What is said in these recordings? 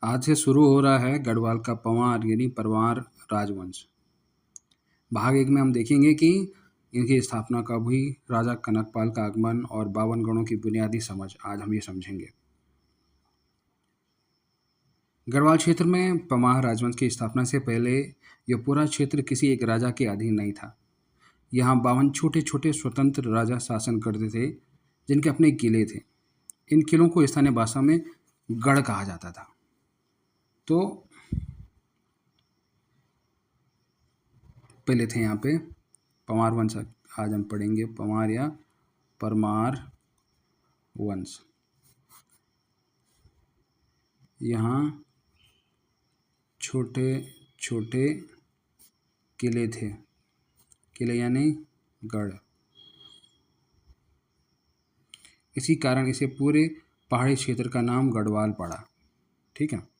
आज से शुरू हो रहा है गढ़वाल का पंवार यानी परमार राजवंश। भाग 1 में हम देखेंगे कि इनकी स्थापना कब हुई, राजा कनकपाल का आगमन और 52 गणों की बुनियादी समझ। आज हम ये समझेंगे। गढ़वाल क्षेत्र में पंवार राजवंश की स्थापना से पहले यह पूरा क्षेत्र किसी एक राजा के अधीन नहीं था। यहाँ 52 छोटे छोटे स्वतंत्र राजा शासन करते थे, जिनके अपने किले थे। इन किलों को स्थानीय भाषा में गढ़ कहा जाता था। तो पहले थे यहाँ पे पंवार वंश। आज हम पढ़ेंगे पंवार या परमार वंश। यहाँ छोटे छोटे किले थे, किले यानी गढ़। इसी कारण इसे पूरे पहाड़ी क्षेत्र का नाम गढ़वाल पड़ा। ठीक है।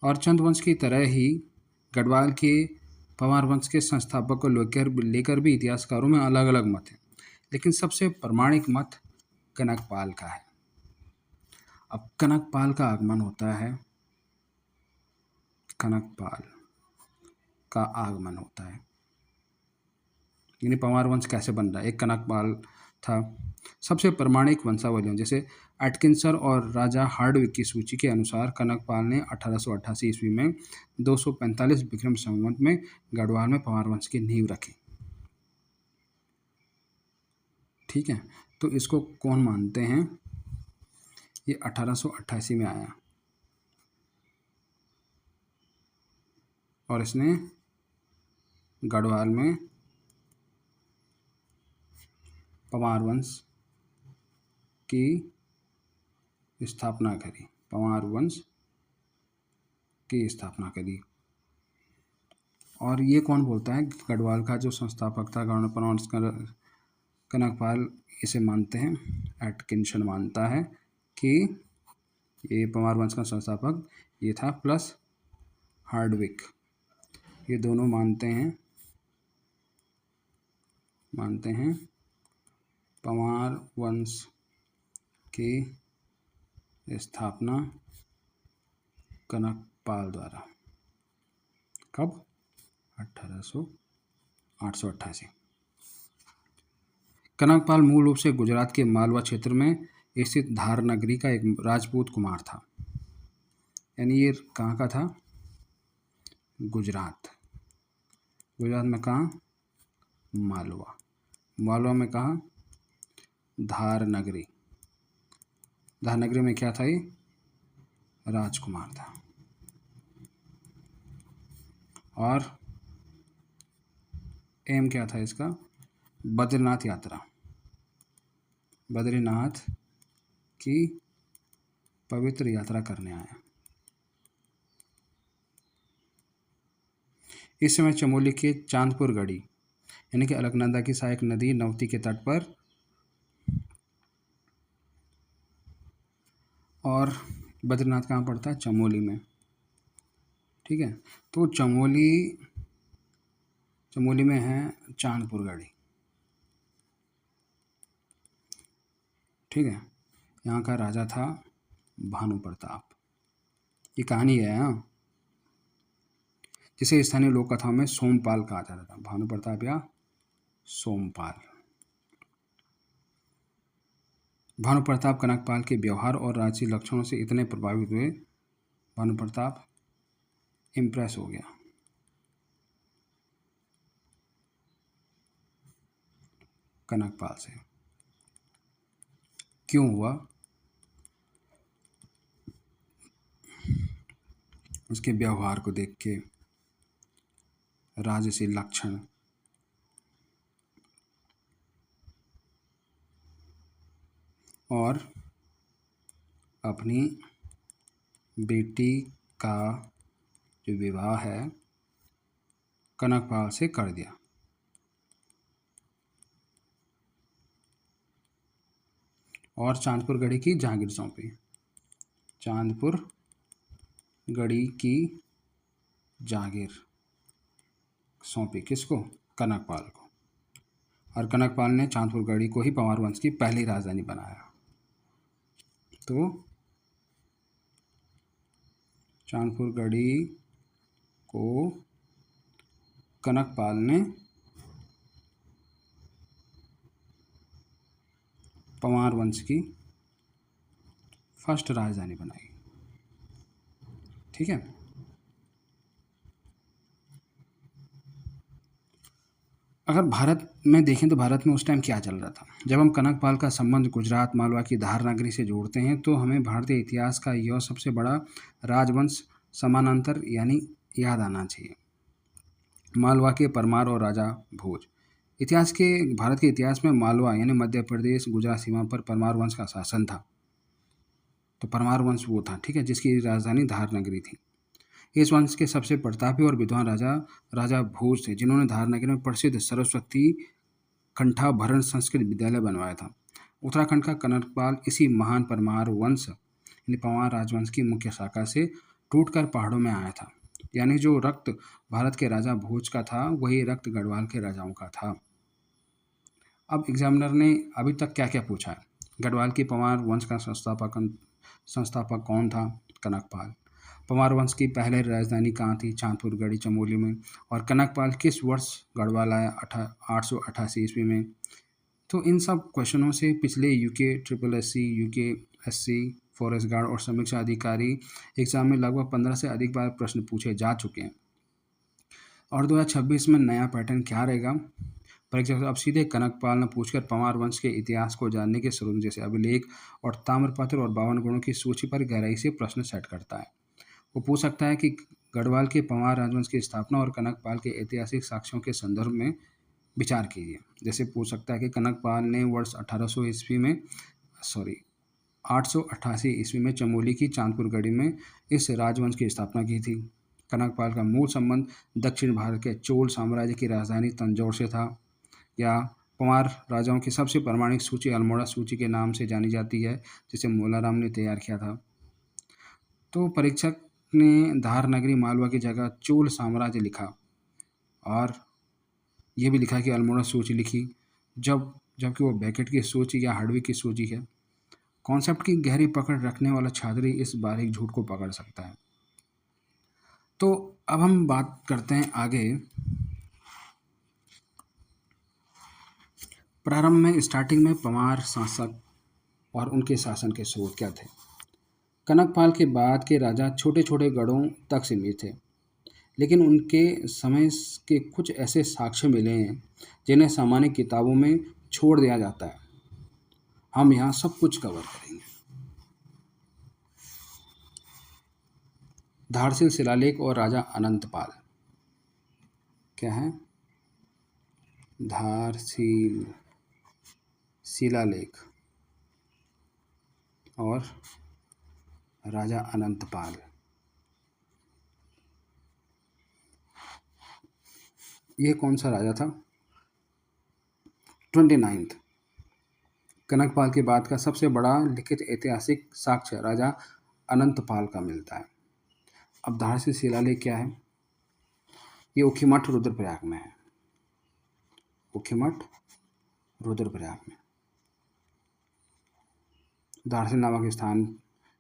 और चंद वंश की तरह ही गढ़वाल के पंवार वंश के संस्थापक को लेकर भी इतिहासकारों में अलग अलग मत हैं, लेकिन सबसे प्रामाणिक मत कनकपाल का है। अब कनकपाल का आगमन होता है, कनकपाल का आगमन होता है यानी पंवार वंश कैसे बन रहा है। एक कनकपाल था। सबसे प्रामाणिक वंशावलियों जैसे एटकिंसन और राजा हार्डविक की सूची के अनुसार कनकपाल ने 1888 ईस्वी में 245 विक्रम संवत में गढ़वाल में पंवार वंश की नींव रखी। ठीक है। तो इसको कौन मानते हैं? ये 1888 में आया और इसने गढ़वाल में पंवार वंश की स्थापना करी। पंवार वंश की स्थापना करी। और ये कौन बोलता है? गढ़वाल का जो संस्थापक था गवर्नर कनकपाल, इसे मानते हैं, एटकिंसन मानता है कि ये पंवार वंश का संस्थापक ये था, प्लस हार्डविक, ये दोनों मानते हैं पंवार वंश की स्थापना कनकपाल द्वारा। कब? 888। कनकपाल मूल रूप से गुजरात के मालवा क्षेत्र में स्थित धार नगरी का एक राजपूत कुमार था। यानी ये कहाँ का था? गुजरात। गुजरात में कहाँ? मालवा। मालवा में कहाँ? धार नगरी। धार नगरी में क्या था? ये राजकुमार था। और एम क्या था इसका? बद्रीनाथ यात्रा। बद्रीनाथ की पवित्र यात्रा करने आया। इस समय चमोली के चांदपुर गढ़ी यानी कि अलकनंदा की सहायक नदी नवती के तट पर, और बद्रीनाथ कहाँ पड़ता है? चमोली में। ठीक है। तो चमोली में है चांदपुर गढ़ी। ठीक है। यहाँ का राजा था भानु प्रताप। ये कहानी है, हाँ, जिसे स्थानीय लोक कथाओं में सोमपाल कहा जाता था। भानु प्रताप या सोमपाल। भानु प्रताप कनकपाल के व्यवहार और राजसी लक्षणों से इतने प्रभावित हुए, भानु प्रताप इम्प्रेस हो गया। कनकपाल से क्यों हुआ? उसके व्यवहार को देख के, राजसी लक्षण, और अपनी बेटी का जो विवाह है कनकपाल से कर दिया। और चांदपुर गढ़ी की जहांगीर सौंपी। चांदपुर गढ़ी की जहांगीर सौंपी किसको? कनकपाल को। और कनकपाल ने चांदपुर गढ़ी को ही पंवार वंश की पहली राजधानी बनाया। तो चांदपुर गढ़ी को कनकपाल ने पंवार वंश की फर्स्ट राजधानी बनाई। ठीक है। अगर भारत में देखें तो भारत में उस टाइम क्या चल रहा था। जब हम कनकपाल का संबंध गुजरात मालवा की धार नगरी से जोड़ते हैं तो हमें भारतीय इतिहास का यह सबसे बड़ा राजवंश समानांतर यानी याद आना चाहिए। मालवा के परमार और राजा भोज। भारत के इतिहास में मालवा यानी मध्य प्रदेश गुजरात सीमा पर परमार वंश का शासन था। तो परमार वंश वो था, ठीक है, जिसकी राजधानी धार नगरी थी। इस वंश के सबसे प्रतापी और विद्वान राजा भोज थे, जिन्होंने धार नगरी में प्रसिद्ध सरस्वती कंठाभरण संस्कृत विद्यालय बनवाया था। उत्तराखंड का कनकपाल इसी महान परमार वंश यानी पंवार राजवंश की मुख्य शाखा से टूटकर पहाड़ों में आया था। यानी जो रक्त भारत के राजा भोज का था वही रक्त गढ़वाल के राजाओं का था। अब एग्जामिनर ने अभी तक क्या क्या पूछा है। गढ़वाल की पंवार वंश का संस्थापक कौन था? कनकपाल। पंवार वंश की पहले राजधानी कहाँ थी? चांदपुर गढ़ी चमोली में। और कनकपाल किस वर्ष गढ़वाल आया? 888 ईस्वी में। तो इन सब क्वेश्चनों से पिछले यूके फॉरेस्ट गार्ड और समीक्षा अधिकारी एग्जाम में लगभग 15 से अधिक बार प्रश्न पूछे जा चुके हैं। और 2026 में नया पैटर्न क्या रहेगा? परीक्षा अब सीधे कनकपाल ने पूछकर पंवार वंश के इतिहास को जानने के स्रोत जैसे अभिलेख और ताम्रपत्र और 52 गुणों की सूची पर गहराई से प्रश्न सेट करता है। वो पूछ सकता है कि गढ़वाल के पंवार राजवंश की स्थापना और कनकपाल के ऐतिहासिक साक्ष्यों के संदर्भ में विचार कीजिए। जैसे पूछ सकता है कि कनकपाल ने वर्ष 888 ईस्वी में चमोली की चांदपुर गढ़ी में इस राजवंश की स्थापना की थी। कनकपाल का मूल संबंध दक्षिण भारत के चोल साम्राज्य की राजधानी तंजौर से था। या पंवार राजाओं की सबसे प्रामाणिक सूची अल्मोड़ा सूची के नाम से जानी जाती है, जिसे मोलाराम ने तैयार किया था। तो परीक्षक ने धार नगरी मालवा की जगह चोल साम्राज्य लिखा और ये भी लिखा कि अल्मोड़ा सूची लिखी, जबकि वो बैकेट की सूची या हार्डविक की सूची है। कॉन्सेप्ट की गहरी पकड़ रखने वाला छात्र इस बारीक झूठ को पकड़ सकता है। तो अब हम बात करते हैं आगे। प्रारंभ में स्टार्टिंग में पंवार शासक और उनके शासन के स्रोत क्या थे। कनकपाल के बाद के राजा छोटे छोटे गढ़ों तक सीमित थे, लेकिन उनके समय के कुछ ऐसे साक्ष्य मिले हैं जिन्हें सामान्य किताबों में छोड़ दिया जाता है। हम यहाँ सब कुछ कवर करेंगे। धारसिल शिलालेख और राजा अनंतपाल क्या है? धारसिल शिलालेख और राजा अनंतपाल। ये कौन सा राजा था? 29th। कनकपाल के बाद का सबसे बड़ा लिखित ऐतिहासिक साक्ष्य राजा अनंतपाल का मिलता है। अब धारसिल शिलालेख क्या है? ये ऊखीमठ रुद्रप्रयाग में है। ऊखीमठ रुद्रप्रयाग में धारसिल नामक स्थान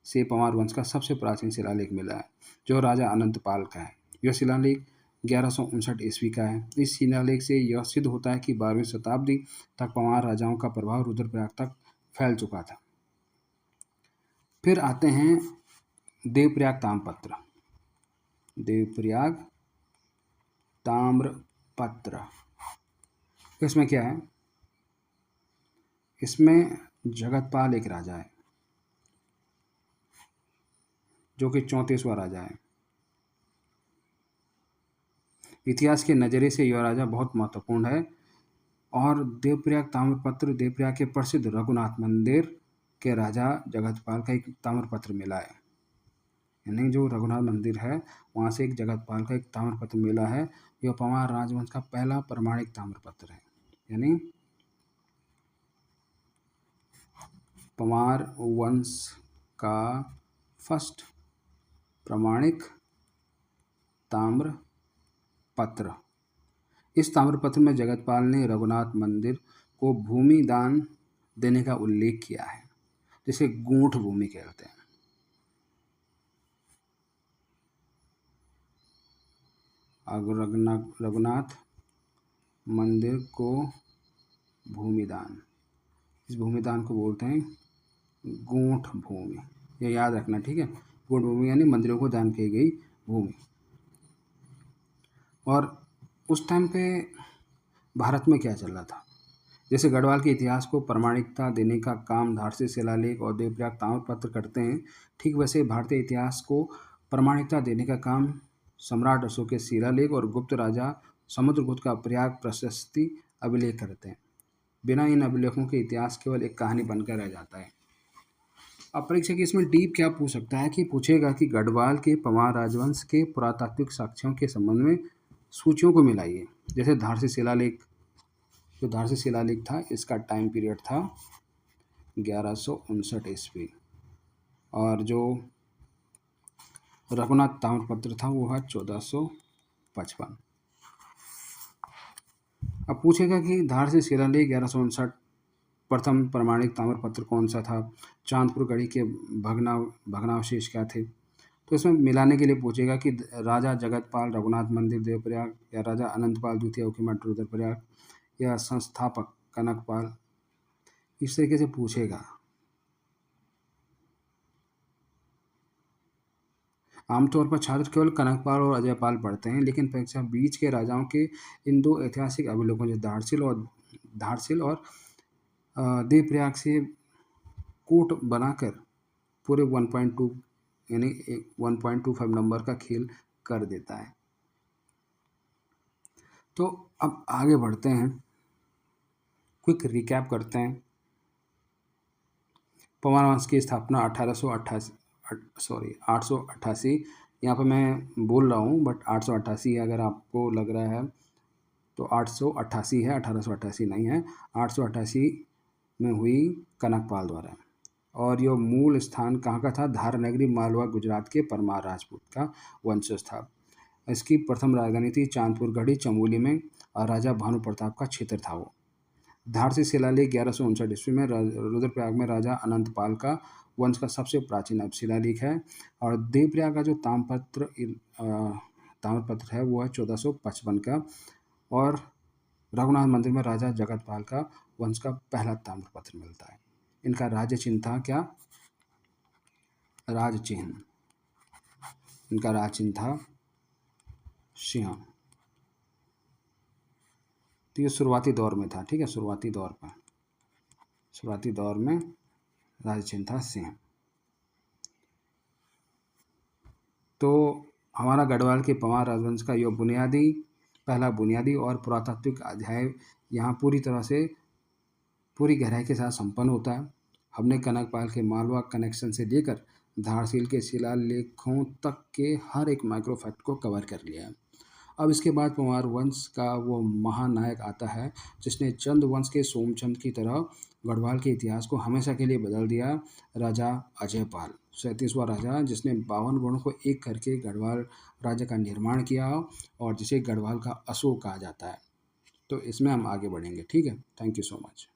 से पंवार वंश का सबसे प्राचीन शिलालेख मिला है, जो राजा अनंतपाल का है। यह शिलालेख 1159 ईस्वी का है। इस शिलालेख से यह सिद्ध होता है कि 12वीं शताब्दी तक पंवार राजाओं का प्रभाव रुद्रप्रयाग तक फैल चुका था। फिर आते हैं देवप्रयाग ताम्रपत्र। देवप्रयाग ताम्रपत्र, इसमें क्या है? इसमें जगतपाल एक राजा है जो कि 34वां राजा है। इतिहास के नज़रिए से यह राजा बहुत महत्वपूर्ण है। और देवप्रयाग ताम्रपत्र देवप्रयाग के प्रसिद्ध रघुनाथ मंदिर के राजा जगतपाल का एक ताम्रपत्र मिला है। यानी जो रघुनाथ मंदिर है वहाँ से एक जगतपाल का एक ताम्रपत्र मिला है। यह पंवार राजवंश का पहला प्रमाणिक ताम्रपत्र है। यानी पंवार वंश का फर्स्ट प्रमाणिक ताम्रपत्र। इस ताम्रपत्र में जगतपाल ने रघुनाथ मंदिर को भूमि दान देने का उल्लेख किया है, जिसे गूंठ भूमि कहते हैं। रघुनाथ मंदिर को भूमिदान, इस भूमिदान को बोलते हैं गोंठ भूमि, ये याद रखना, ठीक है। गोंठ भूमि यानी मंदिरों को दान की गई भूमि। और उस टाइम पे भारत में क्या चल रहा था, जैसे गढ़वाल के इतिहास को प्रामाणिकता देने का काम धारसी शिलालेख और देवप्रयाग ताम्रपत्र करते हैं, ठीक वैसे भारतीय इतिहास को प्रामाणिकता देने का काम सम्राट अशोक के शिलालेख और गुप्त राजा समुद्रगुप्त का प्रयाग प्रशस्ति अभिलेख करते हैं। बिना इन अभिलेखों के इतिहास केवल एक कहानी बनकर रह जाता है। अब परीक्षक इसमें डीप क्या पूछ सकता है कि पूछेगा कि गढ़वाल के पंवार राजवंश के पुरातात्विक साक्ष्यों के संबंध में सूचियों को मिलाइए। जैसे धारसी शिलालेख, जो धारसी शिलालेख था इसका टाइम पीरियड था 1159 ईस्वी, और जो रघुनाथ ताम्रपत्र था वो है 1455। अब पूछेगा कि धारसी शिलालेख 1159 प्रथम प्रमाणिक ताम्रपत्र कौन सा था, चांदपुर गढ़ी के भग्नावशेष क्या थे। तो इसमें मिलाने के लिए पूछेगा कि राजा जगतपाल रघुनाथ मंदिर देवप्रयाग, या राजा अनंतपाल द्वितीय उखीमठ रुद्रप्रयाग, या संस्थापक कनकपाल, इस तरीके से पूछेगा। आमतौर पर छात्र केवल कनकपाल और अजयपाल पढ़ते हैं, लेकिन परीक्षा बीच के राजाओं के इन दो ऐतिहासिक अभिलेखों जैसे धारसिल और देवप्रयाग से कोट बनाकर पूरे 1.2 यानी 1.25 नंबर का खेल कर देता है। तो अब आगे बढ़ते हैं, क्विक रिकैप करते हैं। पंवार वंश की स्थापना 888, यहाँ पर मैं बोल रहा हूँ बट 888 अगर आपको लग रहा है तो 888 है, 1888 नहीं है। 888 में हुई कनकपाल द्वारा, और यह मूल स्थान कहाँ का था, धारनगरी मालवा गुजरात के परमार राजपूत का वंशज था। इसकी प्रथम राजधानी थी चांदपुर गढ़ी चमोली में, और राजा भानु प्रताप का क्षेत्र था वो। धारसी शिलालेख 1159 ईस्वी में रुद्रप्रयाग में राजा अनंतपाल का वंश का सबसे प्राचीन शिलालेख है। और देवप्रयाग का जो ताम्रपत्र है वो है 1455 का, और रघुनाथ मंदिर में राजा जगतपाल का वंश का पहला ताम्रपत्र मिलता है। इनका राज्य चिन्ह था क्या, राज चिन्ह, इनका राज चिन्ह था सिंह। तो ये शुरुआती दौर में था, ठीक है, शुरुआती दौर में राज चिन्ह था सिंह। तो हमारा गढ़वाल के पंवार राजवंश का यह पहला बुनियादी और पुरातात्विक अध्याय यहाँ पूरी तरह से पूरी गहराई के साथ संपन्न होता है। हमने कनकपाल के मालवा कनेक्शन से लेकर धारसील के शिलालेखों तक के हर एक माइक्रो फैक्ट को कवर कर लिया है। अब इसके बाद पंवार वंश का वो महानायक आता है जिसने चंद वंश के सोमचंद की तरह गढ़वाल के इतिहास को हमेशा के लिए बदल दिया, राजा अजयपाल, 37वां राजा, जिसने 52 गुणों को एक करके गढ़वाल राज्य का निर्माण किया और जिसे गढ़वाल का अशोक कहा जाता है। तो इसमें हम आगे बढ़ेंगे, ठीक है। Thank you so much.